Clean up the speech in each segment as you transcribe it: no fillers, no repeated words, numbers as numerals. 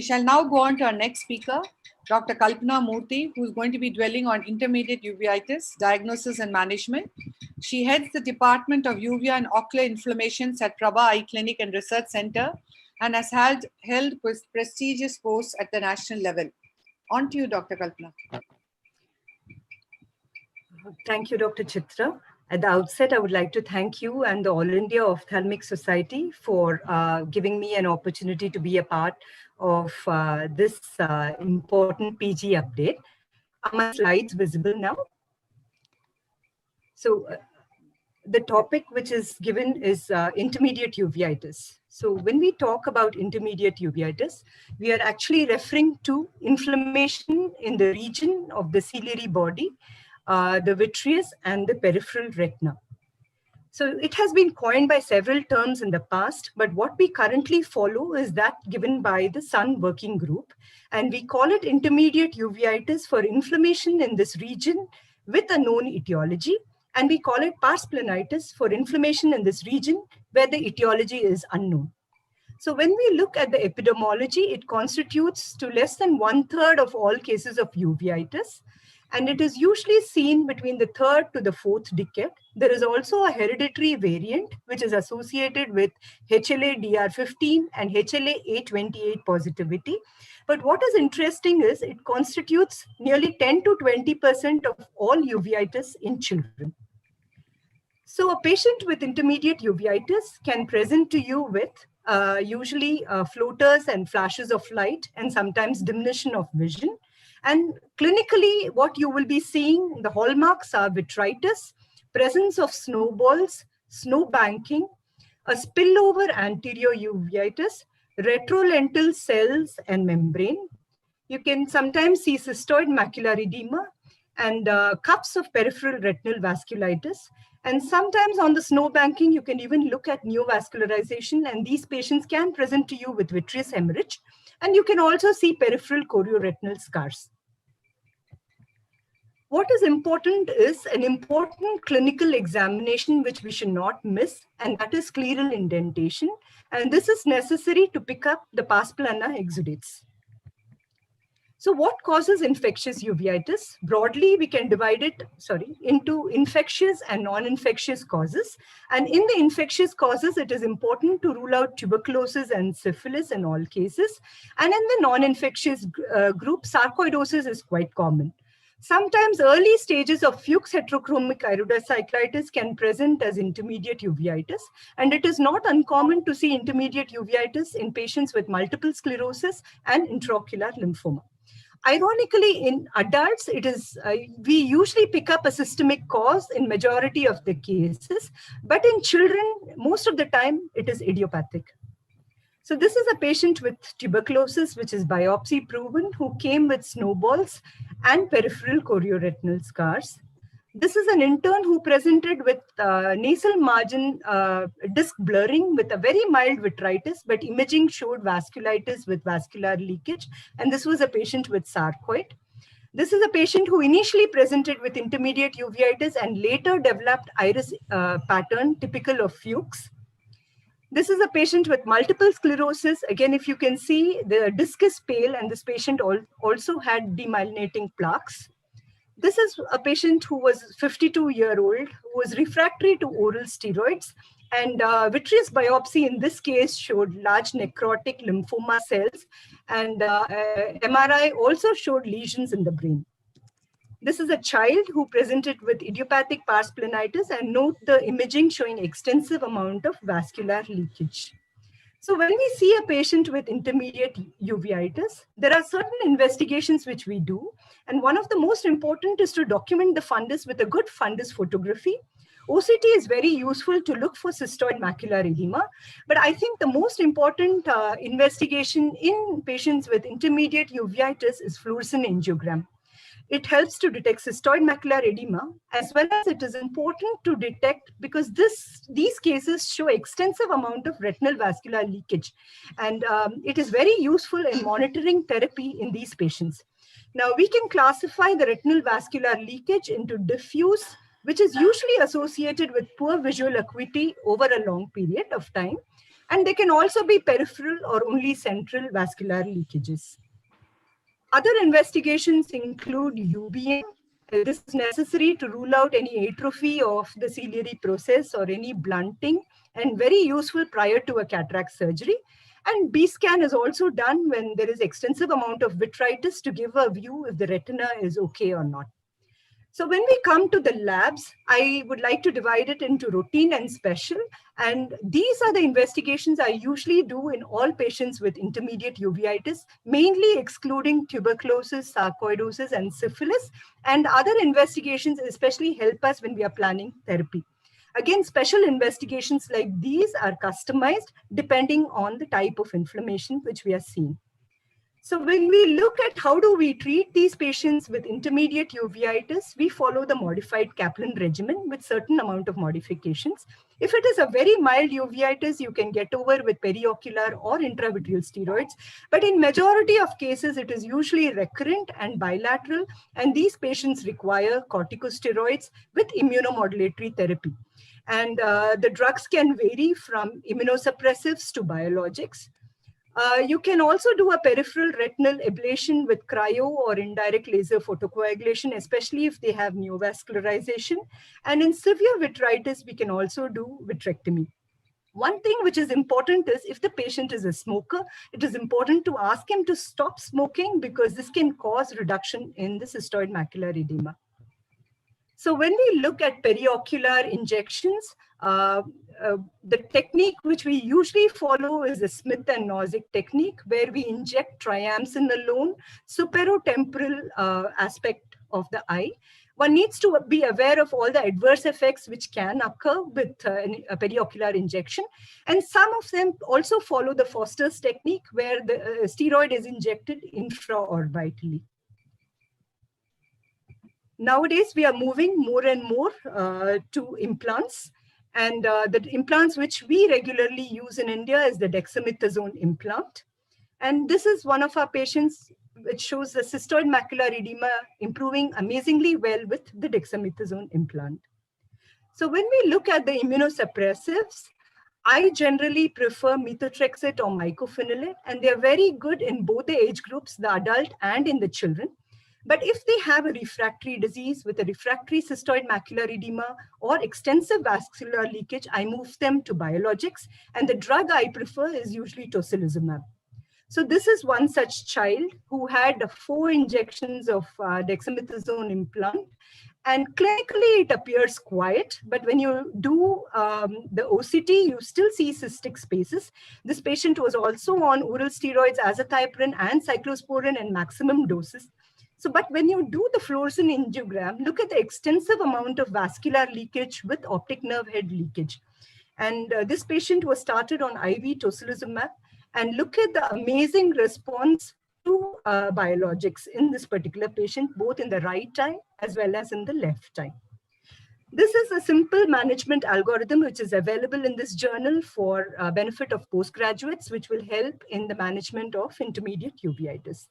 We shall now go on to our next speaker, Dr. Kalpana Murthy, who is going to be dwelling on intermediate uveitis, diagnosis and management. She heads the Department of Uvea and Ocular Inflammations at Prabha Eye Clinic and Research Center and has held prestigious posts at the national level. On to you, Dr. Kalpana. Thank you, Dr. Chitra. At the outset, I would like to thank you and the All India Ophthalmic Society for giving me an opportunity to be a part of this important PG update. Are my slides visible now? So the topic which is given is intermediate uveitis. So when we talk about intermediate uveitis, we are actually referring to inflammation in the region of the ciliary body, the vitreous and the peripheral retina. So it has been coined by several terms in the past, but what we currently follow is that given by the Sun Working Group, and we call it intermediate uveitis for inflammation in this region with a known etiology, and we call it pars planitis for inflammation in this region where the etiology is unknown. So when we look at the epidemiology, it constitutes to less than 1/3 of all cases of uveitis, and it is usually seen between the 3rd to the 4th decade. There is also a hereditary variant which is associated with HLA-DR15 and HLA-A28 positivity. But what is interesting is it constitutes nearly 10 to 20% of all uveitis in children. So a patient with intermediate uveitis can present to you with usually floaters and flashes of light and sometimes diminution of vision. And clinically, what you will be seeing, the hallmarks are vitritis, presence of snowballs, snow banking, a spillover anterior uveitis, retrolental cells and membrane. You can sometimes see cystoid macular edema and cups of peripheral retinal vasculitis. And sometimes on the snow banking, you can even look at neovascularization, and these patients can present to you with vitreous hemorrhage. And you can also see peripheral chorioretinal scars. What is important is an important clinical examination which we should not miss, and that is scleral indentation. And this is necessary to pick up the pars plana exudates. So what causes infectious uveitis? Broadly, we can divide it, into infectious and non-infectious causes. And in the infectious causes, it is important to rule out tuberculosis and syphilis in all cases. And in the non-infectious group, sarcoidosis is quite common. Sometimes early stages of Fuchs heterochromic iridocyclitis can present as intermediate uveitis, and it is not uncommon to see intermediate uveitis in patients with multiple sclerosis and intraocular lymphoma. Ironically, in adults, it is we usually pick up a systemic cause in majority of the cases, but in children, most of the time, it is idiopathic. So this is a patient with tuberculosis, which is biopsy proven, who came with snowballs and peripheral chorioretinal scars. This is an intern who presented with nasal margin disc blurring with a very mild vitritis, but imaging showed vasculitis with vascular leakage. And this was a patient with sarcoid. This is a patient who initially presented with intermediate uveitis and later developed iris pattern typical of Fuchs. This is a patient with multiple sclerosis. Again, if you can see, the disc is pale, and this patient also had demyelinating plaques. This is a patient who was 52-year-old, who was refractory to oral steroids, and vitreous biopsy in this case showed large necrotic lymphoma cells, and MRI also showed lesions in the brain. This is a child who presented with idiopathic pars planitis, and note the imaging showing extensive amount of vascular leakage. So when we see a patient with intermediate uveitis, there are certain investigations which we do. And one of the most important is to document the fundus with a good fundus photography. OCT is very useful to look for cystoid macular edema. But I think the most important investigation in patients with intermediate uveitis is fluorescein angiogram. It helps to detect cystoid macular edema, as well as it is important to detect because these cases show extensive amount of retinal vascular leakage. And it is very useful in monitoring therapy in these patients. Now, we can classify the retinal vascular leakage into diffuse, which is usually associated with poor visual acuity over a long period of time. And they can also be peripheral or only central vascular leakages. Other investigations include UVEA. This is necessary to rule out any atrophy of the ciliary process or any blunting, and very useful prior to a cataract surgery. And B scan is also done when there is extensive amount of vitritis to give a view if the retina is okay or not. So when we come to the labs, I would like to divide it into routine and special. And these are the investigations I usually do in all patients with intermediate uveitis, mainly excluding tuberculosis, sarcoidosis, and syphilis. And other investigations especially help us when we are planning therapy. Again, special investigations like these are customized depending on the type of inflammation which we are seeing. So when we look at how do we treat these patients with intermediate uveitis, we follow the modified Kaplan regimen with certain amount of modifications. If it is a very mild uveitis, you can get over with periocular or intravitreal steroids. But in majority of cases, it is usually recurrent and bilateral, and these patients require corticosteroids with immunomodulatory therapy. And the drugs can vary from immunosuppressives to biologics. You can also do a peripheral retinal ablation with cryo or indirect laser photocoagulation, especially if they have neovascularization. And in severe vitritis, we can also do vitrectomy. One thing which is important is if the patient is a smoker, it is important to ask him to stop smoking because this can cause reduction in the cystoid macular edema. So when we look at periocular injections, the technique which we usually follow is the Smith and Nozick technique, where we inject triamcin alone, superotemporal aspect of the eye. One needs to be aware of all the adverse effects which can occur with a periocular injection. And some of them also follow the Foster's technique, where the steroid is injected intraorbitally. Nowadays, we are moving more and more to implants. And the implants which we regularly use in India is the dexamethasone implant. And this is one of our patients which shows the cystoid macular edema improving amazingly well with the dexamethasone implant. So when we look at the immunosuppressives, I generally prefer methotrexate or mycophenolate, and they're very good in both the age groups, the adult and in the children. But if they have a refractory disease with a refractory cystoid macular edema or extensive vascular leakage, I move them to biologics. And the drug I prefer is usually tocilizumab. So this is one such child who had 4 injections of dexamethasone implant. And clinically, it appears quiet. But when you do the OCT, you still see cystic spaces. This patient was also on oral steroids, azathioprine, and cyclosporin in maximum doses. So, but when you do the fluorescein angiogram, look at the extensive amount of vascular leakage with optic nerve head leakage. And this patient was started on IV tocilizumab, and look at the amazing response to biologics in this particular patient, both in the right eye as well as in the left eye. This is a simple management algorithm which is available in this journal for benefit of postgraduates, which will help in the management of intermediate uveitis.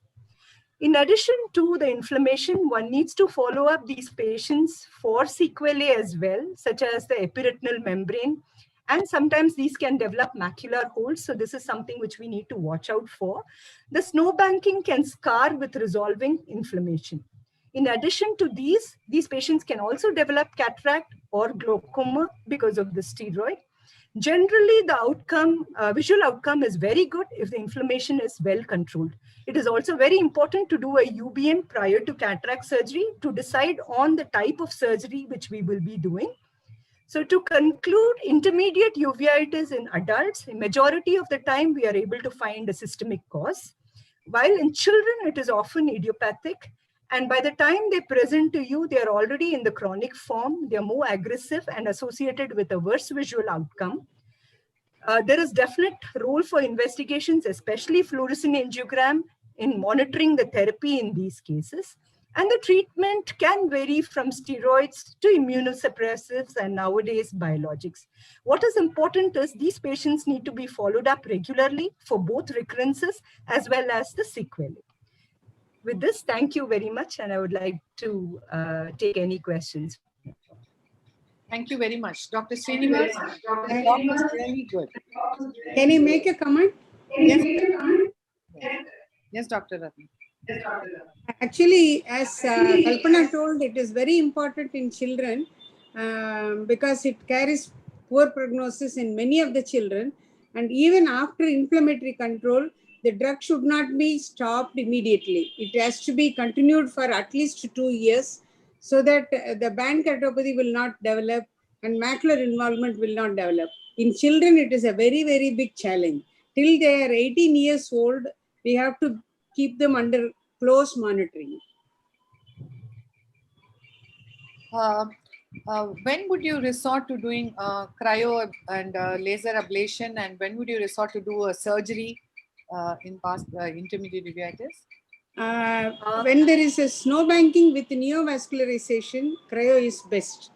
In addition to the inflammation, one needs to follow up these patients for sequelae as well, such as the epiretinal membrane. And sometimes these can develop macular holes. So this is something which we need to watch out for. The snowbanking can scar with resolving inflammation. In addition to these patients can also develop cataract or glaucoma because of the steroid. Generally, the outcome, visual outcome is very good if the inflammation is well controlled. It is also very important to do a UBM prior to cataract surgery to decide on the type of surgery which we will be doing. So to conclude, intermediate uveitis in adults, the majority of the time we are able to find a systemic cause, while in children it is often idiopathic. And by the time they present to you, they are already in the chronic form. They are more aggressive and associated with a worse visual outcome. There is definite role for investigations, especially fluorescein angiogram, in monitoring the therapy in these cases. And the treatment can vary from steroids to immunosuppressives and nowadays biologics. What is important is these patients need to be followed up regularly for both recurrences as well as the sequelae. With this, thank you very much, and I would like to take any questions. Thank you very much. Dr. Srinivas, the talk was really good. Can I make a comment? Yes. Yes, Dr. Ratna. Actually, as Kalpana told, it is very important in children because it carries poor prognosis in many of the children. And even after inflammatory control, the drug should not be stopped immediately. It has to be continued for at least 2 years so that the band keratopathy will not develop and macular involvement will not develop. In children, it is a very, very big challenge. Till they are 18 years old, we have to keep them under close monitoring. When would you resort to doing cryo and laser ablation, and when would you resort to do a surgery in past intermediate uveitis? When there is a snow banking with neovascularization, cryo is best.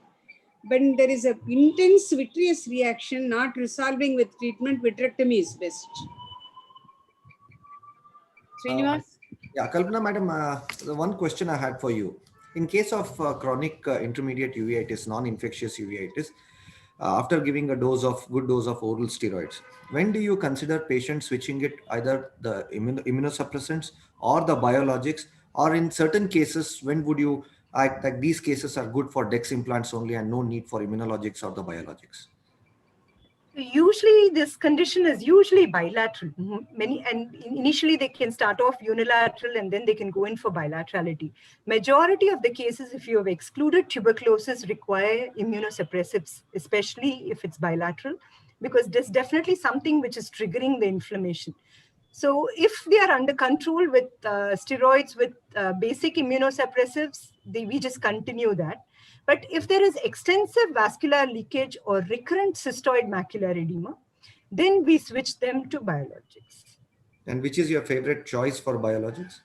When there is an intense vitreous reaction not resolving with treatment, vitrectomy is best. Srinivas? Yeah, Kalpana madam, the one question I had for you. In case of chronic intermediate uveitis, non-infectious uveitis, after giving a good dose of oral steroids, when do you consider patients switching it, either the immunosuppressants or the biologics, or in certain cases, when would you, like these cases are good for Dex implants only and no need for immunologics or the biologics? Usually this condition is usually bilateral. Initially they can start off unilateral and then they can go in for bilaterality. Majority of the cases, if you have excluded tuberculosis, require immunosuppressives, especially if it's bilateral, because there's definitely something which is triggering the inflammation. So if they are under control with steroids, with basic immunosuppressives, we just continue that. But if there is extensive vascular leakage or recurrent cystoid macular edema, then we switch them to biologics. And which is your favorite choice for biologics?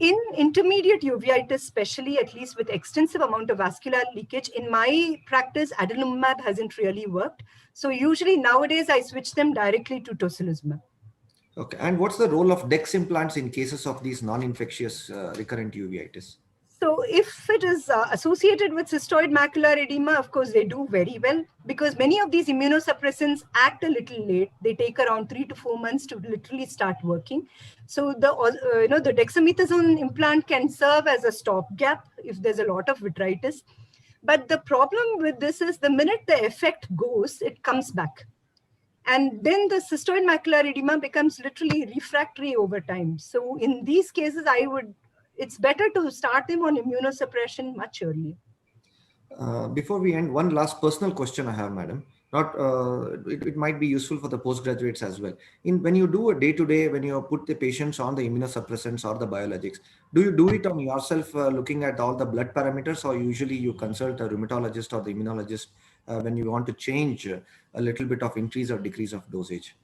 In intermediate uveitis, especially, at least with extensive amount of vascular leakage, in my practice, adalimumab hasn't really worked. So usually nowadays I switch them directly to tocilizumab. Okay. And what's the role of Dex implants in cases of these non-infectious recurrent uveitis? So if it is associated with cystoid macular edema, of course, they do very well, because many of these immunosuppressants act a little late. They take around 3 to 4 months to literally start working. So the dexamethasone implant can serve as a stopgap if there's a lot of vitritis. But the problem with this is the minute the effect goes, it comes back. And then the cystoid macular edema becomes literally refractory over time. So in these cases, it's better to start them on immunosuppression much earlier. Before we end, one last personal question I have, madam. It might be useful for the postgraduates as well. When you do a day-to-day, when you put the patients on the immunosuppressants or the biologics, do you do it on yourself, looking at all the blood parameters, or usually you consult a rheumatologist or the immunologist when you want to change a little bit of increase or decrease of dosage?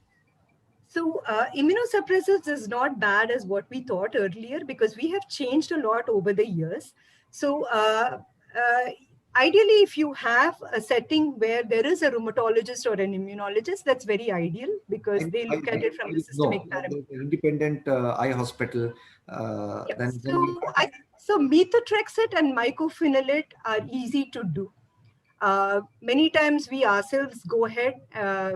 So immunosuppressives is not bad as what we thought earlier, because we have changed a lot over the years. So ideally, if you have a setting where there is a rheumatologist or an immunologist, that's very ideal, because they look at it from the systemic parameter. Independent eye hospital. So methotrexate and mycophenolate are easy to do. Many times we ourselves go ahead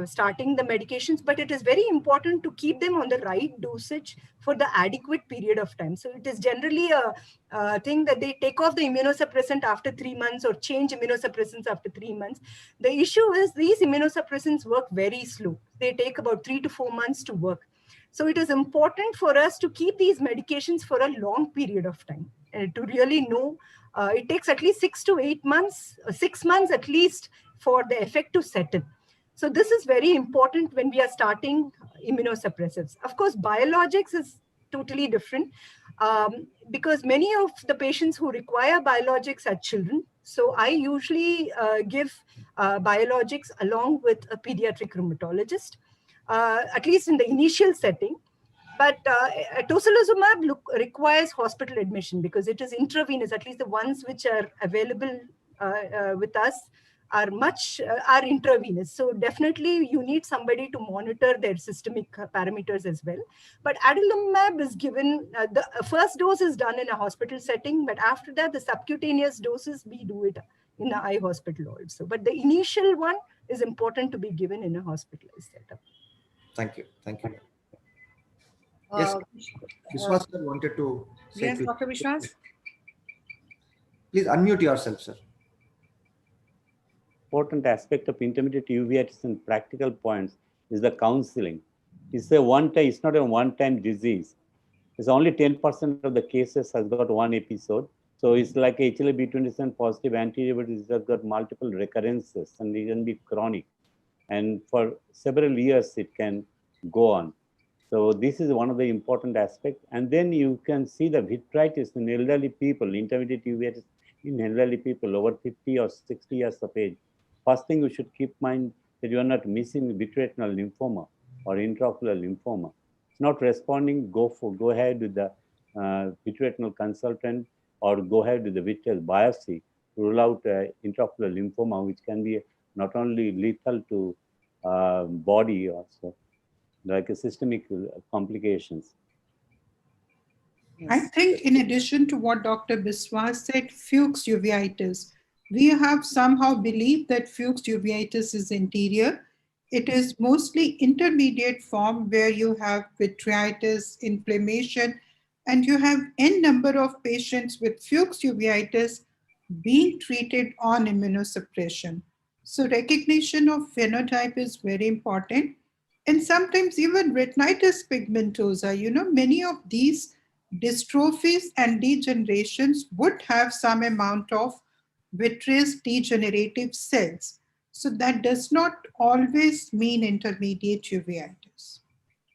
starting the medications, but it is very important to keep them on the right dosage for the adequate period of time. So it is generally a thing that they take off the immunosuppressant after 3 months or change immunosuppressants after 3 months. The issue is these immunosuppressants work very slow. They take about 3 to 4 months to work. So it is important for us to keep these medications for a long period of time to really know. It takes at least 6 to 8 months, 6 months at least, for the effect to settle. So this is very important when we are starting immunosuppressives. Of course, biologics is totally different because many of the patients who require biologics are children. So I usually give biologics along with a pediatric rheumatologist, at least in the initial setting. But tocilizumab requires hospital admission because it is intravenous. At least the ones which are available with us are intravenous. So definitely you need somebody to monitor their systemic parameters as well. But adalimumab is given, the first dose is done in a hospital setting, but after that the subcutaneous doses we do it in an eye hospital also. But the initial one is important to be given in a hospitalized setup. Thank you. Thank you. Yes, Vishwas sir wanted to say. Yes, Dr. Vishwas. Please unmute yourself, sir. Important aspect of intermediate uveitis and practical points is the counseling. It's not a one-time disease. It's only 10% of the cases has got one episode. So it's like HLA-B27 positive antibodies that got multiple recurrences, and it can be chronic. And for several years, it can go on. So this is one of the important aspects. And then you can see the vitritis in elderly people, intermediate uveitis in elderly people over 50 or 60 years of age. First thing you should keep in mind that you are not missing vitreoretinal lymphoma or intraocular lymphoma. It's not responding, go ahead with the vitreoretinal consultant or go ahead with the vitreous biopsy to rule out intraocular lymphoma, which can be not only lethal to body also, like a systemic complications. I think in addition to what Dr. Biswas said, Fuchs uveitis, we have somehow believed that Fuchs uveitis is anterior. It is mostly intermediate form where you have vitritis, inflammation, and you have n number of patients with Fuchs uveitis being treated on immunosuppression. So recognition of phenotype is very important. And sometimes even retinitis pigmentosa, many of these dystrophies and degenerations would have some amount of vitreous degenerative cells. So that does not always mean intermediate uveitis.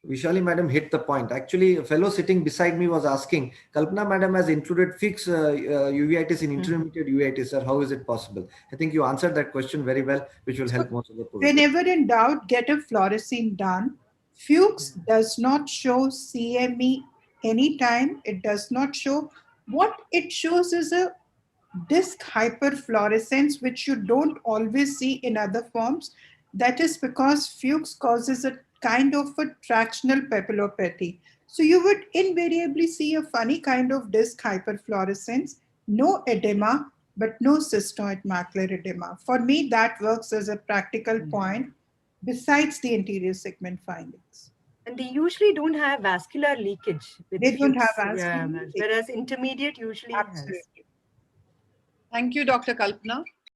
Vishali madam hit the point. Actually, a fellow sitting beside me was asking, Kalpana madam has included Fuchs uveitis in intermediate uveitis, sir. How is it possible? I think you answered that question very well, which will help most of the people. Whenever in doubt, get a fluorescein done. Fuchs does not show CME anytime. It does not show. What it shows is a disc hyperfluorescence, which you don't always see in other forms. That is because Fuchs causes a kind of a tractional papillopathy. So you would invariably see a funny kind of disc hyperfluorescence, no edema, but no cystoid macular edema. For me, that works as a practical point besides the anterior segment findings. And they usually don't have vascular leakage. They don't have vascular leakage. Whereas intermediate usually Absolutely. has. Thank you, Dr. Kalpana.